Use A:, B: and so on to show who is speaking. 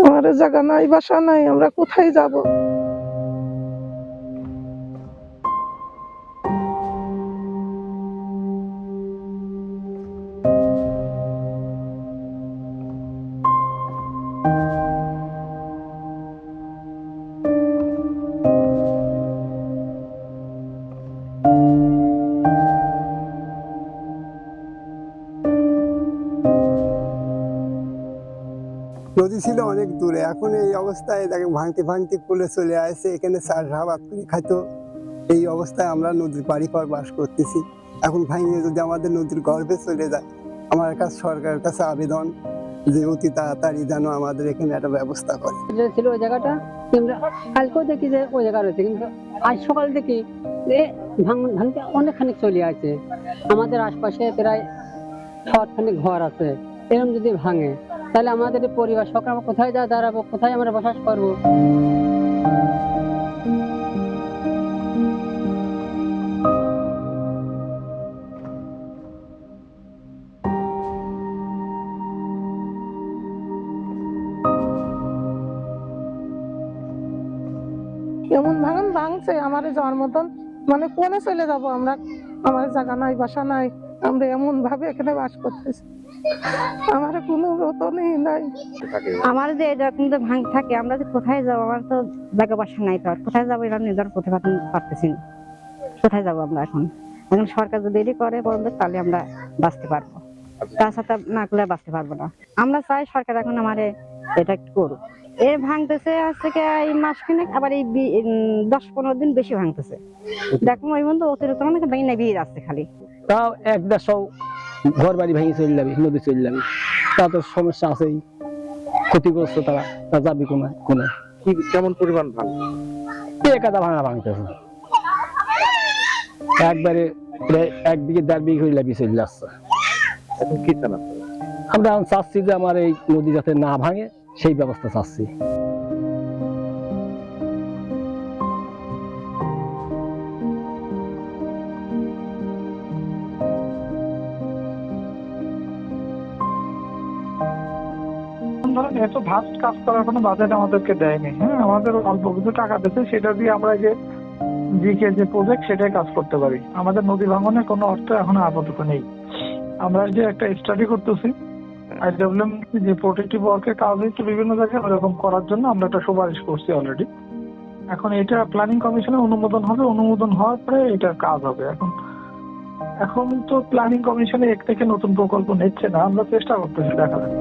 A: আমার জায়গা নাই, বাসা নাই, আমরা কোথায় যাব?
B: নদী ছিল অনেক দূরে, এখন এই অবস্থায় তাকে ভাঙতে ভাঙতে কোলে চলে আসছে, এখানে চাষাবাদ করে খাইতো। এই অবস্থায় আমরা নদীর পাড়ি পর বাস করতেছি। এখন ভাঙিয়ে যদি আমাদের নদীর গর্ভে চলে যায়, আমার কাছে সরকারের কাছে আবেদন যে অতি তাড়াতাড়ি যেন আমাদের এখানে একটা ব্যবস্থা করে।
C: ছিল ওই জায়গাটা, আমরা কালকেও দেখি যে ওই জায়গা রয়েছে, কিন্তু আজ সকাল দেখি যে ভাঙতে অনেকখানি চলে আছে। আমাদের আশপাশে প্রায় 6-8খানি ঘর আছে। এরকম যদি ভাঙে তাহলে আমাদের পরিবার সকল আমরা কোথায় যা দাঁড়াবো, কোথায় আমরা বসবাস করবো?
A: এমন ভাঙছে আমার যাওয়ার মতন, মানে কোনে চলে যাব আমরা? আমার জায়গা নাই, বাসা নাই, আমরা এমন ভাবে এখানে বাস করতেছি, আমার কোনো রতনই নাই।
D: আমার যে এরকম যে ভাঙ থাকে, আমরা যে কোথায় যাবো? আমার তো জায়গা বাসা নাই, তো আর কোথায় যাবো এটা নির্ধারণ করতে পারতেছি না। কোথায় যাবো আমরা এখন? এখন সরকার যদি এটি করে বলবে তাহলে আমরা বাঁচতে পারবো, তাছাড়া না করলে বাঁচতে পারবো না। আমরা চাই সরকার এখন আমারে এটা একটু করুক। এর ভাঙতেছে আজকে এই মাস খানেক, আবার এই 10-15 দিন বেশি ভাঙতেছে। দেখুন ওই বন্ধু অতিরিক্ত অনেক ভেঙে নেবিয়ে যাচ্ছে খালি।
C: তাও 1-150 ঘর বাড়ি ভেঙে চলে যাবে, নদী চলে যাবে। তা তো সমস্যা আছেই, ক্ষতিগ্রস্ত তারা, তা যাবি কোনে?
E: কি কেমন পরিমাণ ভাঙ?
C: একাদা ভাঙা ভাঙতেছে একবারে, প্রায় 1 বিঘে 1.5 বিঘে হয়ে লাগি চলে যাচ্ছে।
E: এখন কি চান আপনারা?
C: আমরা এখন চাচ্ছি যে আমার এই নদী যাতে না ভাঙে সেই ব্যবস্থা চাচ্ছি।
F: ধরেন এত ভাস্ট কাজ করার কোনো বাজেট আমাদেরকে দেয়নি। হ্যাঁ, আমাদের অল্প কিছু টাকা দিয়েছে, সেটা দিয়ে আমরা যে প্রজেক্ট সেটাই কাজ করতে পারি। আমাদের নদী ভাঙনের কোনো অর্থ এখন আপাতত নেই। আমরা যে একটা স্টাডি করতেছি IWM যে প্রোটেক্টিভ ওয়ার্কের কাজ হচ্ছে বিভিন্ন জায়গায়, ওরকম করার জন্য আমরা একটা সুপারিশ করছি অলরেডি। এখন এটা প্ল্যানিং কমিশনে অনুমোদন হবে, অনুমোদন হওয়ার পরে এটার কাজ হবে। এখন তো প্ল্যানিং কমিশনে এক থেকে নতুন প্রকল্প নিচ্ছে না, আমরা চেষ্টা করতেছি দেখা যাক।